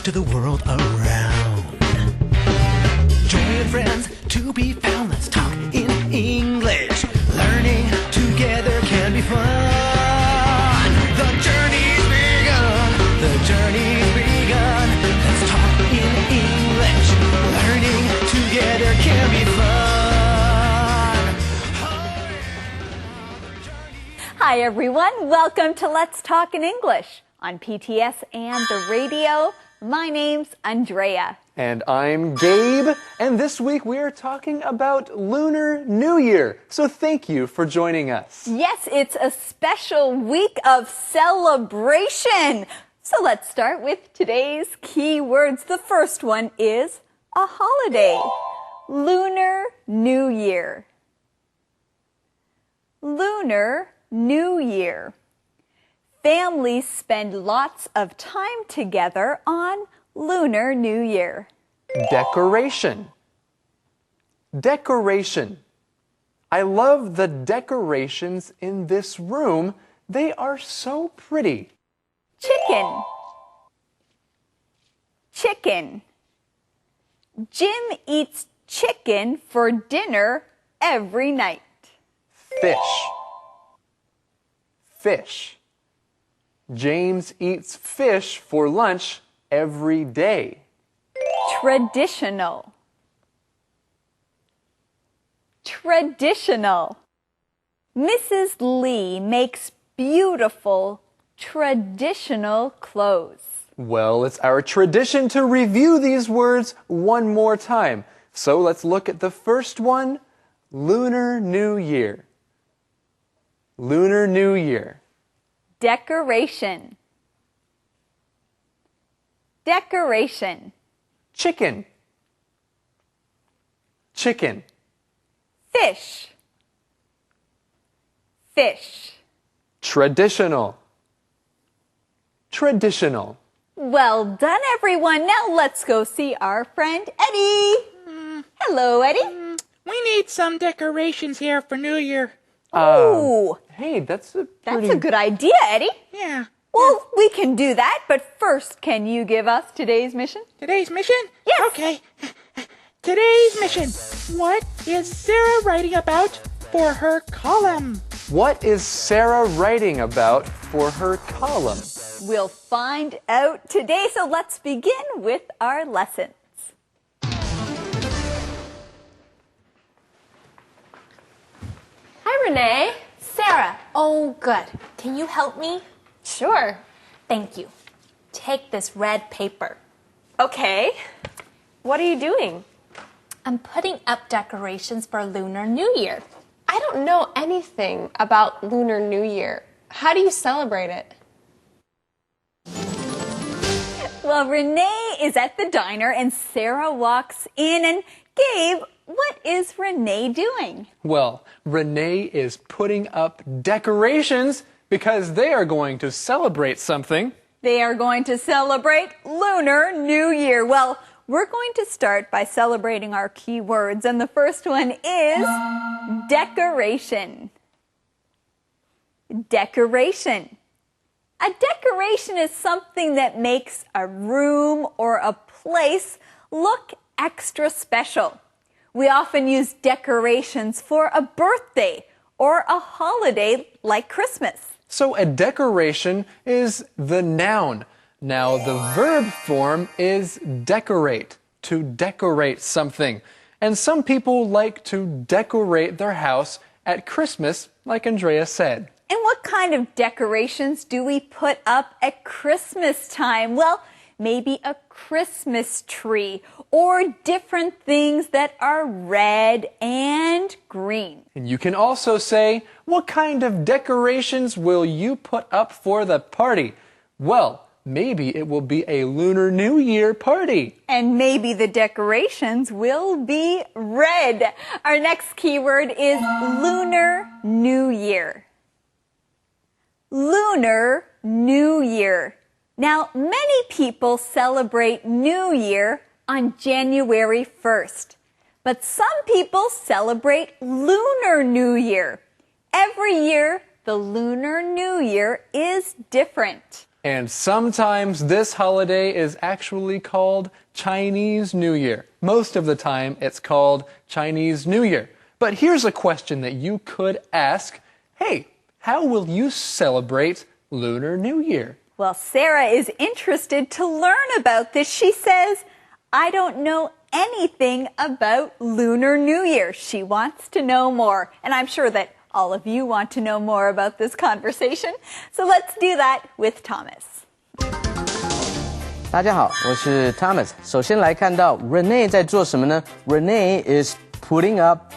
to the world around. Join friends to be found. Let's talk in English. Learning together can be fun. The journey's begun. The journey's begun. Let's talk in English. Learning together can be fun. Hi everyone, welcome to Let's Talk in English on PTS and the radio. My name's Andrea. And I'm Gabe, and this week we are talking about Lunar New Year. So thank you for joining us. Yes, it's a special week of celebration. So let's start with today's key words. The first one is a holiday. Lunar New Year. Lunar New Year. Families spend lots of time together on Lunar New Year. Decoration. Decoration. I love the decorations in this room. They are so pretty. Chicken. Chicken. Jim eats chicken for dinner every night. Fish. Fish. James eats fish for lunch every day. Traditional. Traditional. Mrs. Lee makes beautiful traditional clothes. Well, it's our tradition to review these words one more time. So let's look at the first one, Lunar New Year. Lunar New Year. Decoration. Decoration. Chicken. Chicken. Fish. Fish. Traditional. Traditional. Well done, everyone. Now let's go see our friend Eddie. Hello, Eddie. We need some decorations here for New Year. Ooh, Hey, that's a good idea, Eddie. Yeah. Well, we can do that, but first, can you give us today's mission? Today's mission? Yes. Okay. Today's mission. What is Sarah writing about for her column? What is Sarah writing about for her column? We'll find out today, so let's begin with our lessons. Hi, Renee. Sarah. Oh, good. Can you help me? Sure. Thank you. Take this red paper. Okay. What are you doing? I'm putting up decorations for Lunar New Year. I don't know anything about Lunar New Year. How do you celebrate it? Well, Renee is at the diner and Sarah walks in. And Gabe, what is Renee doing? Well, Renee is putting up decorations because they are going to celebrate something. They are going to celebrate Lunar New Year. Well, we're going to start by celebrating our key words, and the first one is decoration. Decoration. A decoration is something that makes a room or a place look extra special. We often use decorations for a birthday or a holiday like Christmas. So a decoration is the noun. Now the verb form is decorate, to decorate something. And some people like to decorate their house at Christmas, like Andrea said. And what kind of decorations do we put up at Christmas time? Well, maybe a Christmas tree or different things that are red and green. And you can also say, what kind of decorations will you put up for the party? Well, maybe it will be a Lunar New Year party. And maybe the decorations will be red. Our next keyword is Lunar New Year. Lunar New Year. Now, many people celebrate New Year on January 1st, but some people celebrate Lunar New Year. Every year, the Lunar New Year is different. And sometimes this holiday is actually called Chinese New Year. Most of the time, it's called Chinese New Year. But here's a question that you could ask. Hey, how will you celebrate Lunar New Year? Well, Sarah is interested to learn about this. She says, I don't know anything about Lunar New Year. She wants to know more. And I'm sure that all of you want to know more about this conversation. So let's do that with Thomas. 大家好，我是 Thomas。首先来看到 Renee 在做什么呢？ Renee is putting up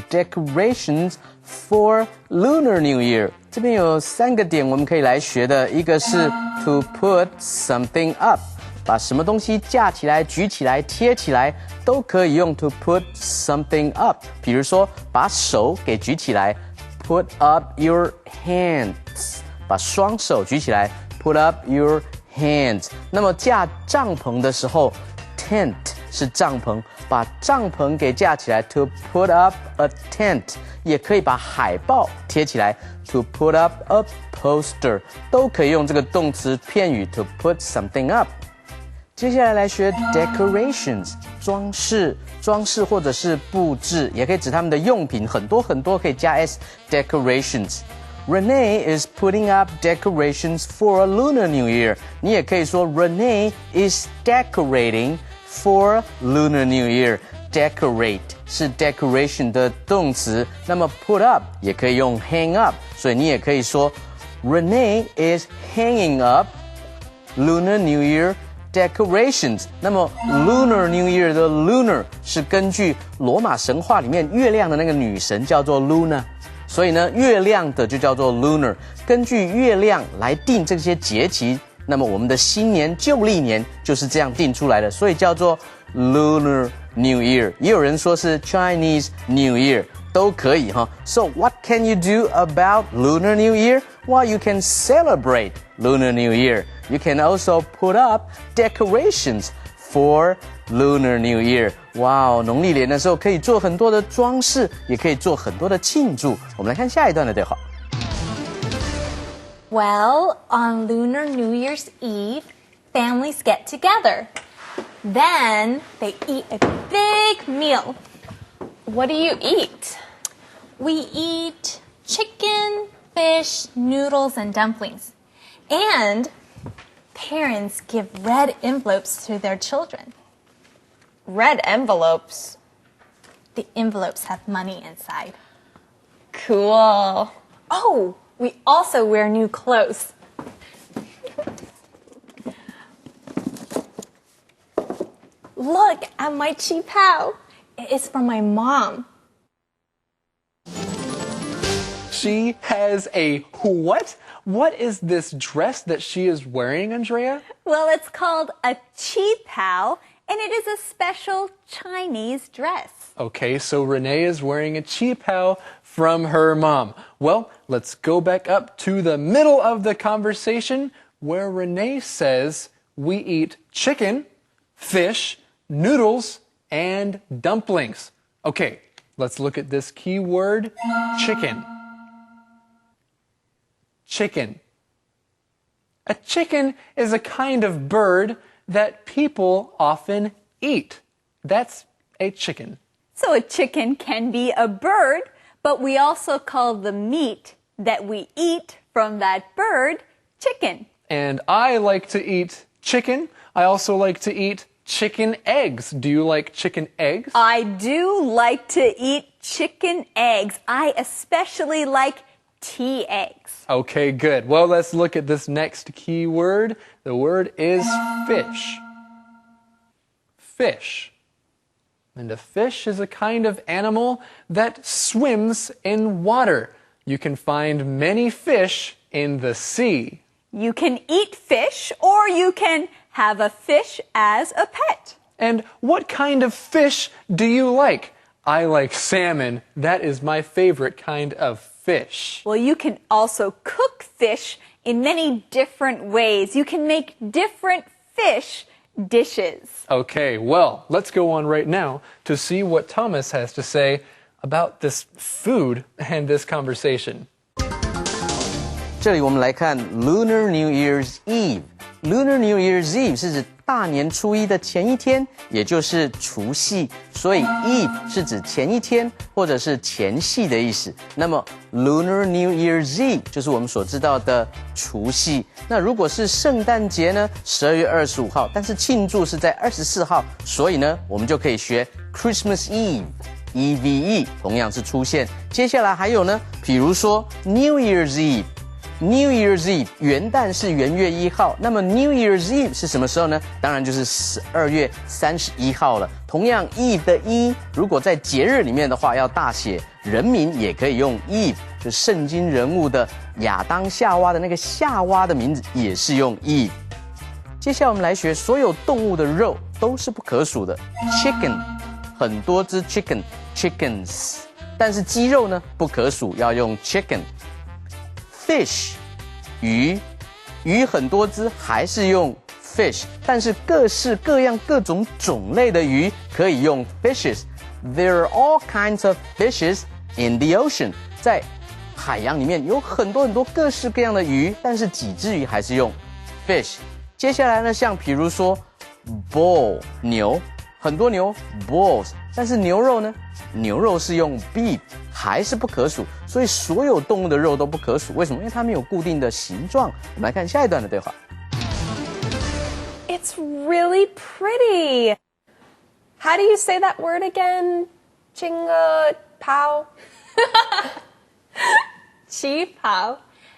decorations for Lunar New Year. 这边有3个点我们可以来学的，一个是 to put something up， 把什么东西架起来、举起来、贴起来都可以用 to put something up。比如说，把手给举起来 ，put up your hands， 把双手举起来 ，put up your hands。那么架帐篷的时候 ，tent 是帐篷，把帐篷给架起来 ，to put up a tent。也可以把海报贴起来 ，to put up a poster， 都可以用这个动词片语 to put something up。接下来来学 decorations， 装饰或者是布置，也可以指他们的用品，很多可以加 s decorations。Renee is putting up decorations for a Lunar New Year。你也可以说 Renee is decorating for Lunar New Year。Decorate 是 decoration 的动词，那么 put up 也可以用 hang up， 所以你也可以说 Renee is hanging up Lunar New Year decorations。那么 Lunar New Year 的 Lunar 是根据罗马神话里面月亮的那个女神叫做 Luna， 所以呢月亮的就叫做 Lunar。根据月亮来定这些节气，那么我们的新年旧历年就是这样定出来的，所以叫做 Lunar New Year， 也有人说是 Chinese New Year， 都可以哈。So what can you do about Lunar New Year? Well, you can celebrate Lunar New Year. You can also put up decorations for Lunar New Year. 哇，农历年的时候可以做很多的装饰，也可以做很多的庆祝。我们来看下一段的对话。Well, on Lunar New Year's Eve, families get together. Then they eat a big meal. What do you eat? We eat chicken, fish, noodles, and dumplings. And parents give red envelopes to their children. Red envelopes. The envelopes have money inside. Cool. Oh, we also wear new clothes. Look at my chi pao. It is from my mom. She has a what? What is this dress that she is wearing, Andrea? Well, it's called a chi pao, and it is a special Chinese dress. Okay, so Renee is wearing a chi pao from her mom. Well, let's go back up to the middle of the conversation where Renee says we eat chicken, fish, noodles, and dumplings. Okay, let's look at this key word, chicken. Chicken. A chicken is a kind of bird that people often eat. That's a chicken. So a chicken can be a bird, but we also call the meat that we eat from that bird chicken. And I like to eat chicken. I also like to eat chicken eggs. Do you like chicken eggs? I do like to eat chicken eggs. I especially like tea eggs. Okay, good. Well, let's look at this next key word. The word is fish. Fish. And a fish is a kind of animal that swims in water. You can find many fish in the sea. You can eat fish, or you can have a fish as a pet. And what kind of fish do you like? I like salmon. That is my favorite kind of fish. Well, you can also cook fish in many different ways. You can make different fish dishes. Okay, well, let's go on right now to see what Thomas has to say about this food and this conversation. 这里我们来看 Lunar New Year's Eve。Lunar New Year's Eve 是指大年初一的前一天，也就是除夕，所以 Eve 是指前一天或者是前夕的意思。那么 Lunar New Year's Eve 就是我们所知道的除夕。那如果是圣诞节呢，12月25号，但是庆祝是在24号，所以呢，我们就可以学 Christmas Eve。EVE 同样是出现。接下来还有呢，比如说 New Year's Eve。New Year's Eve 元旦是元月1号，那么 New Year's Eve 是什么时候呢？当然就是12月31号了。同样 Eve 的 E 如果在节日里面的话要大写，人名也可以用 Eve， 就圣经人物的亚当夏娃的那个夏娃的名字也是用 Eve。接下来我们来学所有动物的肉都是不可数的 ，Chicken 很多只 chickens， 但是鸡肉呢不可数，要用 chicken。Fish 鱼很多只还是用 fish， 但是各式各样各种种类的鱼可以用 fishes。There are all kinds of fishes in the ocean。在海洋里面有很多各式各样的鱼，但是几只鱼还是用 fish。接下来呢，像比如说 bull 牛，很多牛 bulls， 但是牛肉呢？牛肉是用 beef， 还是不可数，所以所有动物的肉都不可数。为什么？因为它没有固定的形状。我们来看下一段的对话。It's really pretty. How do you say that word again? 旗袍.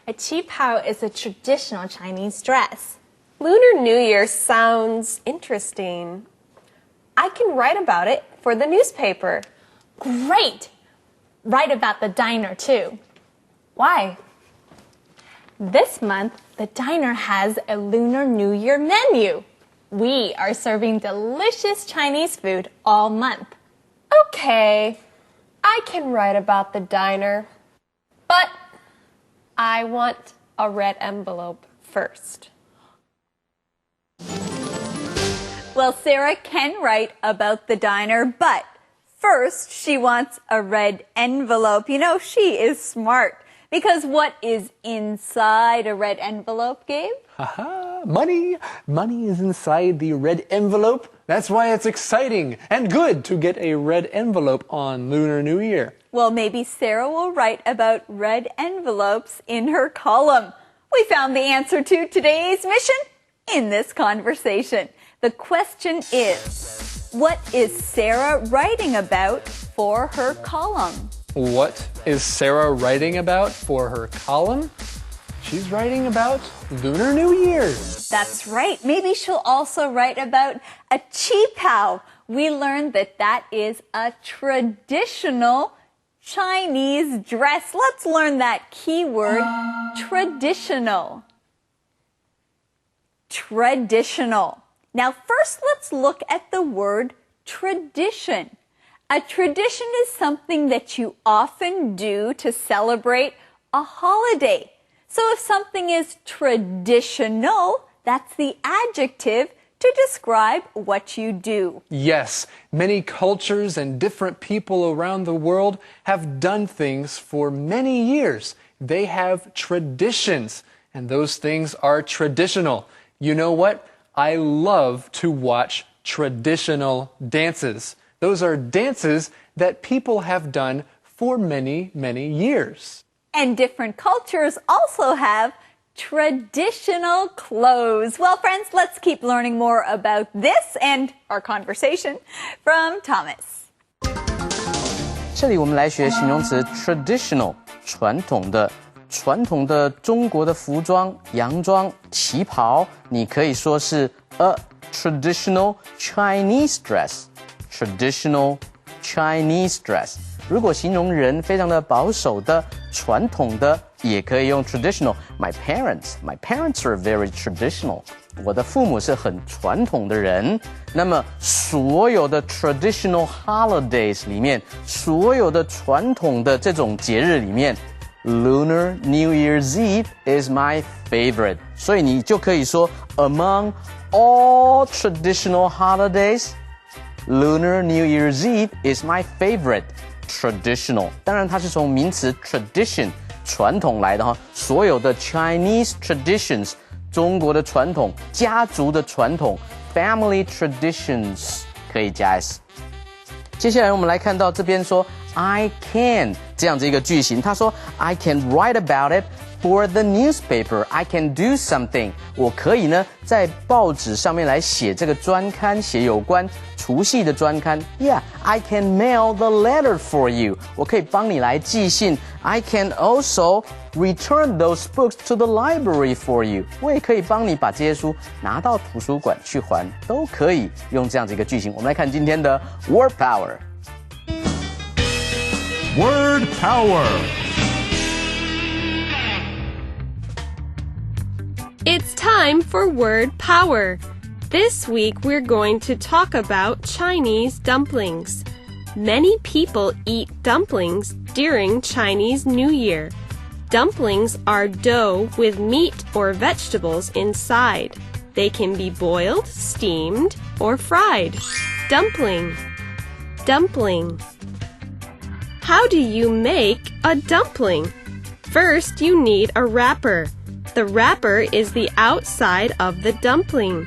A 旗袍 is a traditional Chinese dress. Lunar New Year sounds interesting. I can write about it for the newspaper. Great! Write about the diner too. Why? This month, the diner has a Lunar New Year menu. We are serving delicious Chinese food all month. Okay, I can write about the diner. But I want a red envelope first. Well, Sarah can write about the diner, but first she wants a red envelope. You know, she is smart. Because what is inside a red envelope, Gabe? Haha, money. Money is inside the red envelope. That's why it's exciting and good to get a red envelope on Lunar New Year. Well, maybe Sarah will write about red envelopes in her column. We found the answer to today's mission in this conversation. The question is, what is Sarah writing about for her column? What is Sarah writing about for her column? She's writing about Lunar New Year. That's right. Maybe she'll also write about a qipao. We learned that that is a traditional Chinese dress. Let's learn that keyword, traditional. Traditional. Now, first, let's look at the word tradition. A tradition is something that you often do to celebrate a holiday. So if something is traditional, that's the adjective to describe what you do. Yes, many cultures and different people around the world have done things for many years. They have traditions, and those things are traditional. You know what? I love to watch traditional dances. Those are dances that people have done for many, many years. And different cultures also have traditional clothes. Well, friends, let's keep learning more about this and our conversation from Thomas. 这里我们来学形容词 traditional 传统的。传统的中国的服装，洋装、旗袍，你可以说是 a traditional Chinese dress。traditional Chinese dress。如果形容人非常的保守的、传统的，也可以用 traditional。My parents are very traditional。我的父母是很传统的人。那么所有的 traditional holidays 里面，所有的传统的这种节日里面，Lunar New Year's Eve is my favorite. 所以你就可以说 among all traditional holidays, Lunar New Year's Eve is my favorite. Traditional. 当然它是从名词 tradition 传统来的哈，所有的 Chinese traditions， 中国的传统，家族的传统 ，family traditions 可以加 s。接下来我们来看到这边说 I can 这样子一个句型，他说 I can write about it for the newspaper. I can do something. 我可以呢在报纸上面来写这个专刊，写有关除夕的专刊。Yeah, I can mail the letter for you. 我可以帮你来寄信。I can also return those books to the library for you. 我也可以帮你把这些书拿到图书馆去还，都可以用这样子一个句型。我们来看今天的 Word Power。Word Power. It's time for Word Power. This week we're going to talk about Chinese dumplings. Many people eat dumplings during Chinese New Year. Dumplings are dough with meat or vegetables inside. They can be boiled, steamed, or fried. Dumpling. Dumpling. How do you make a dumpling? First, you need a wrapper. The wrapper is the outside of the dumpling.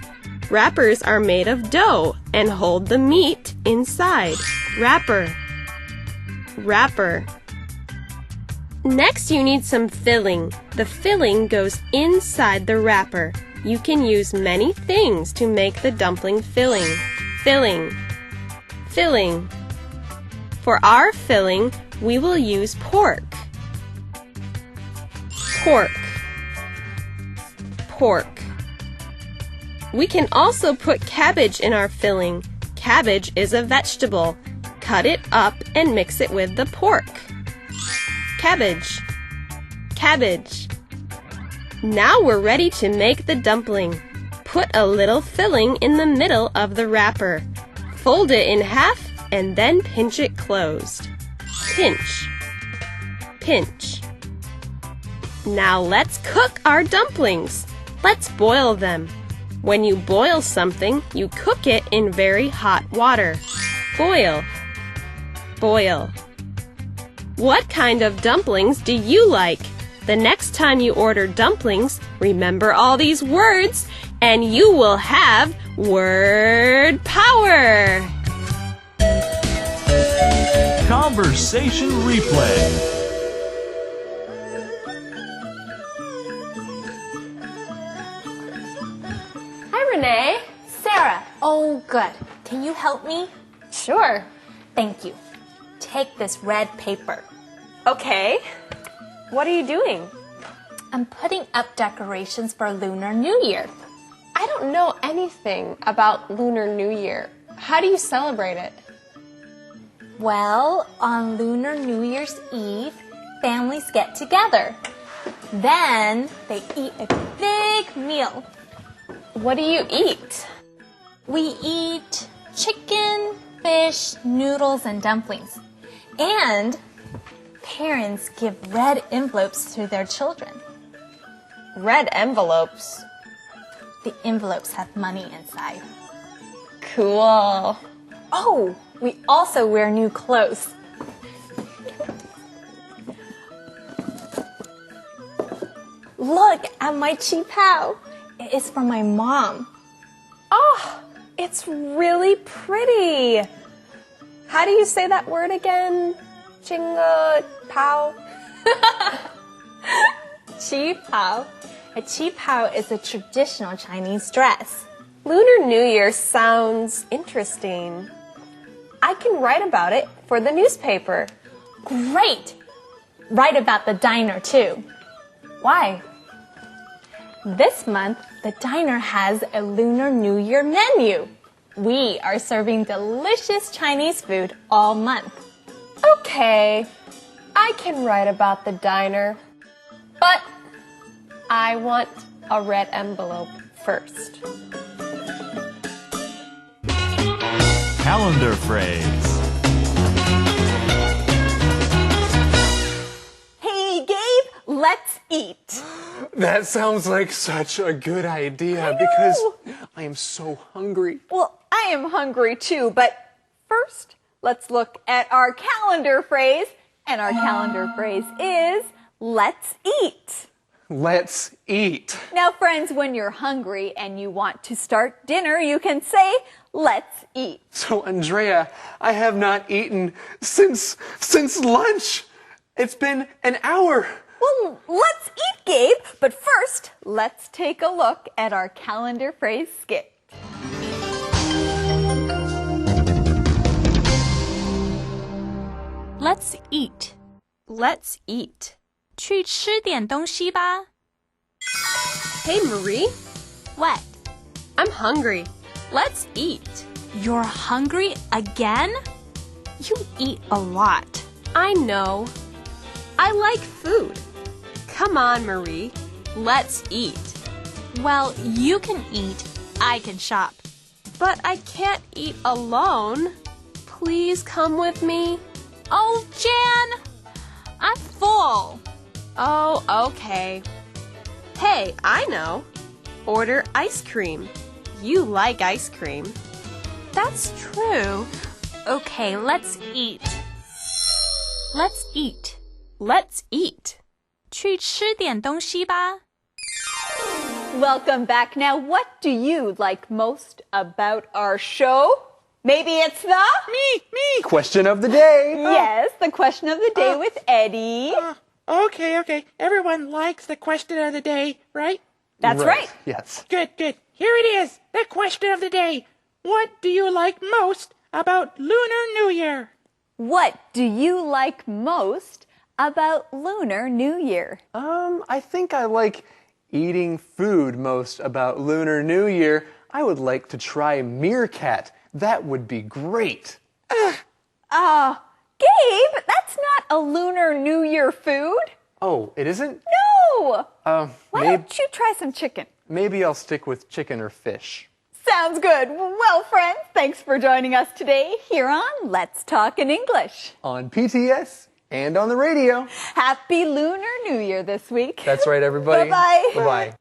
Wrappers are made of dough and hold the meat inside. Wrapper. Wrapper. Next, you need some filling. The filling goes inside the wrapper. You can use many things to make the dumpling filling. Filling. Filling. For our filling, we will use pork. Pork. Pork. We can also put cabbage in our filling. Cabbage is a vegetable. Cut it up and mix it with the pork. Cabbage. Cabbage. Now we're ready to make the dumpling. Put a little filling in the middle of the wrapper. Fold it in half and then pinch it closed. Pinch. Pinch. Now let's cook our dumplings. Let's boil them. When you boil something, you cook it in very hot water. Boil. Boil. What kind of dumplings do you like? The next time you order dumplings, remember all these words, and you will have word power. Conversation replay. Renee. Sarah, oh good. Can you help me? Sure. Thank you. Take this red paper. Okay. What are you doing? I'm putting up decorations for Lunar New Year. I don't know anything about Lunar New Year. How do you celebrate it? Well, on Lunar New Year's Eve, families get together. Then they eat a big meal. What do you eat? We eat chicken, fish, noodles, and dumplings. And parents give red envelopes to their children. Red envelopes. The envelopes have money inside. Cool. Oh, we also wear new clothes. Look at my chi pao. It's from my mom. Oh, it's really pretty. How do you say that word again? Jinga pao? Chi pao. A chi pao is a traditional Chinese dress. Lunar New Year sounds interesting. I can write about it for the newspaper. Great! Write about the diner too. Why? This month, the diner has a Lunar New Year menu. We are serving delicious Chinese food all month. Okay, I can write about the diner, but I want a red envelope first. Calendar phrase. Hey, Gabe, let's eat. That sounds like such a good idea because I am so hungry. Well, I am hungry too, but first, let's look at our calendar phrase. And our calendar phrase is, let's eat. Let's eat. Now, friends, when you're hungry and you want to start dinner, you can say, let's eat. So, Andrea, I have not eaten since lunch. It's been an hour. Well, let's eat, Gabe. But first, let's take a look at our calendar phrase skit. Let's eat. Let's eat. 去吃点东西吧。 Hey, Marie. What? I'm hungry. Let's eat. You're hungry again? You eat a lot. I know. I like food. Come on, Marie. Let's eat. Well, you can eat. I can shop. But I can't eat alone. Please come with me. Oh, Jan! I'm full. Oh, okay. Hey, I know. Order ice cream. You like ice cream. That's true. Okay, let's eat. Let's eat. Let's eat. 去吃点东西吧。 Welcome back. Now, what do you like most about our show? Maybe it's the... Me. Question of the day. Yes, the question of the day with Eddie. Okay. Everyone likes the question of the day, right? That's right. Yes. Good. Here it is, the question of the day. What do you like most about Lunar New Year? What do you like most about Lunar New Year? I think I like eating food most about Lunar New Year. I would like to try meerkat. That would be great. Gabe, that's not a Lunar New Year food. Oh, it isn't? No. Why don't you try some chicken? Maybe I'll stick with chicken or fish. Sounds good. Well, friends, thanks for joining us today here on Let's Talk in English. On PTS and on the radio. Happy Lunar New Year this week. That's right, everybody. Bye-bye. Bye-bye.